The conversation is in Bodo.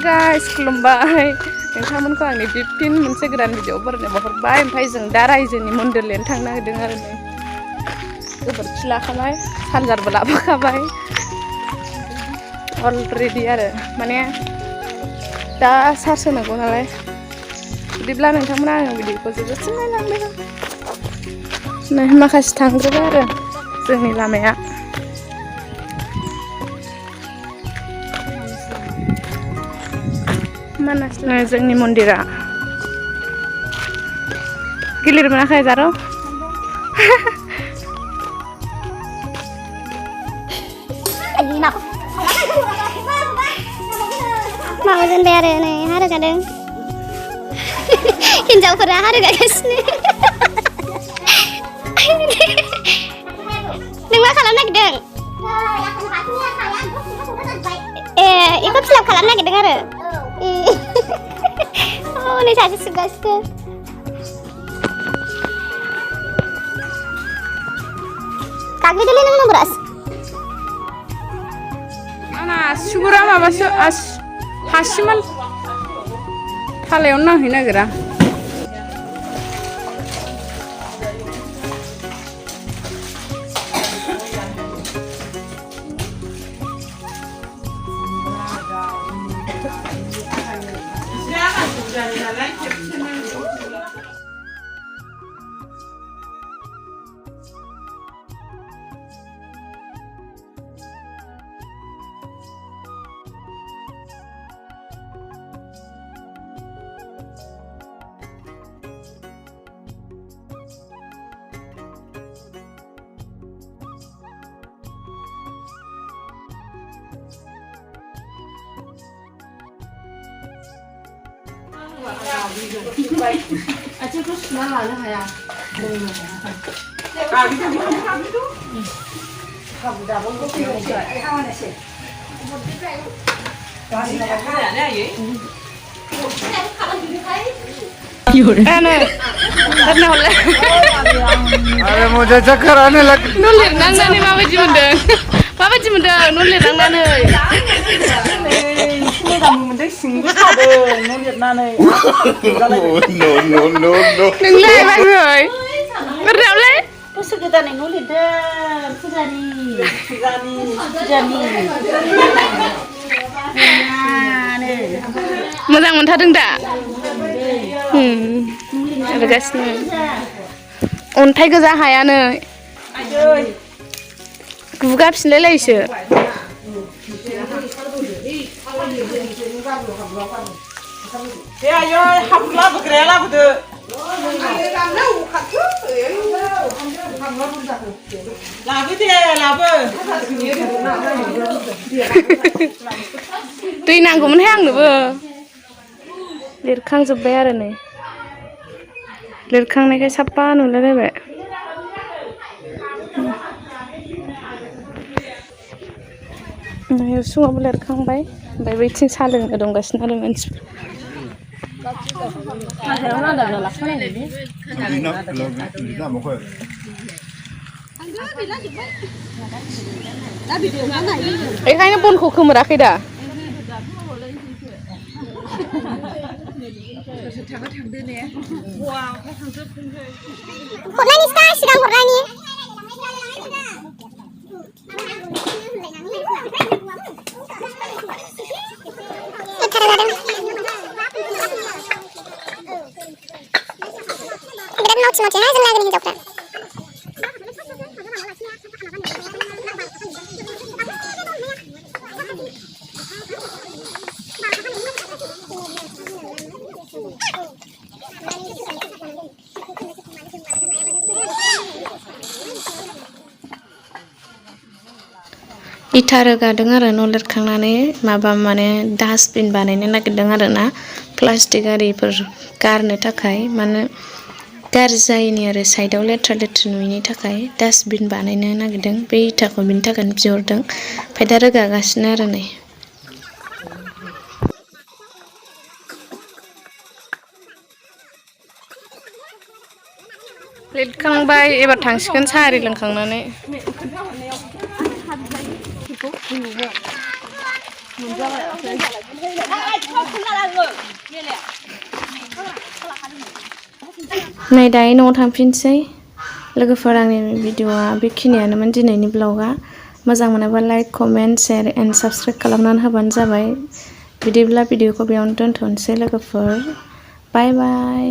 गाइस खुलुमबाय नोंथांमोनखौ आंनि 15 मोनसे गोदान भिडिअ बरायनायाव हरबाय ओमफ्राय जों दा रायजोनि मन्दिर लिरनो थांनो नागिरदों आरो नै गोबोरखि लाखाबाय सानजारबो लाबोखाबाय अलरेडि आरो माने दा सार्स होनांगौ नालाय बिदिब्ला नोंथांमोना आं भिडिअखौ जोबोद नायलांदों माखासे थांग्रोबाय आरो जोंनि लामाया मानास जोंनि मन्दिरा गिलिर मोनाखै जारो माबा दोनबाय आरो नै हा रोगादों हिन्जावफोरा हा रोगागासिनो नों मा खालामनो नागिरदों बेखौ फिलाप खालामनो नागिरदों आरो नै सासे सुगासिनो गाग्लिदोलै नों नम्बरास आंना सुगुरा माबासो हासिमाल थालायावनो नांहैनो नागिरा आथिंखौ सुना लानो हाया अरे मुझे चक्कर आने लग न' लिरनांनानै माबायदि मोनदों न' लिरनांनानै नोंलाय बाजै गोरावलाय बोसोर गोदानै न' लिरदों फुजानि मोजां मोनथारदों दा लिरगासिनो अन्थाइ गोजा हायानो गुगाफिनलायलायोसो दे आयै हाब्रु लाबोग्राया लाबोदो लाबो दे लाबो दै नांगौमोनहाय आंनोबो लिरखांजोब्बाय आरो नै लिरखांनायखाय साफा नुलायलायबाय उसुङावबो लिरखांबाय ओमफ्राय बैथिं साहा लोंनो दंगासिनो आरो मानसिफोर बेखायनो बनखौ खोमोराखै दा हरनायनि सिगां हरनायनि बिराद naughty हाय जों लागोनि हिन्जावफ्रा इथा रोगादों आरो न' लिरखांनानै माबा माने डास्टबिन बानायनो नागिरदों आरो ना प्लास्टिक आरिफोर गारनो थाखाय माने गाज्रि जायैनि आरो साइडआव लेथ्रा नुयैनि थाखाय डास्टबिन बानायनो नागिरदों बे इथाखौ बिनि थाखायनो बिहरदों ओमफ्राय दा रोगागासिनो आरो नै लिरखांबाय एबार थांसिगोन साहा आरि लोंखांनानै नै दायो न'आव थांफिनसै लोगोफोर आंनि भिडिअआ बेखिनियानोमोन दिनैनि ब्लगा मोजां मोनोबा like comment share and subscribe खालामनानै होबानो जाबाय बिदिब्ला भिडिअखौ बेयावनो दोनथ'नोसै लोगोफोर बाय बाय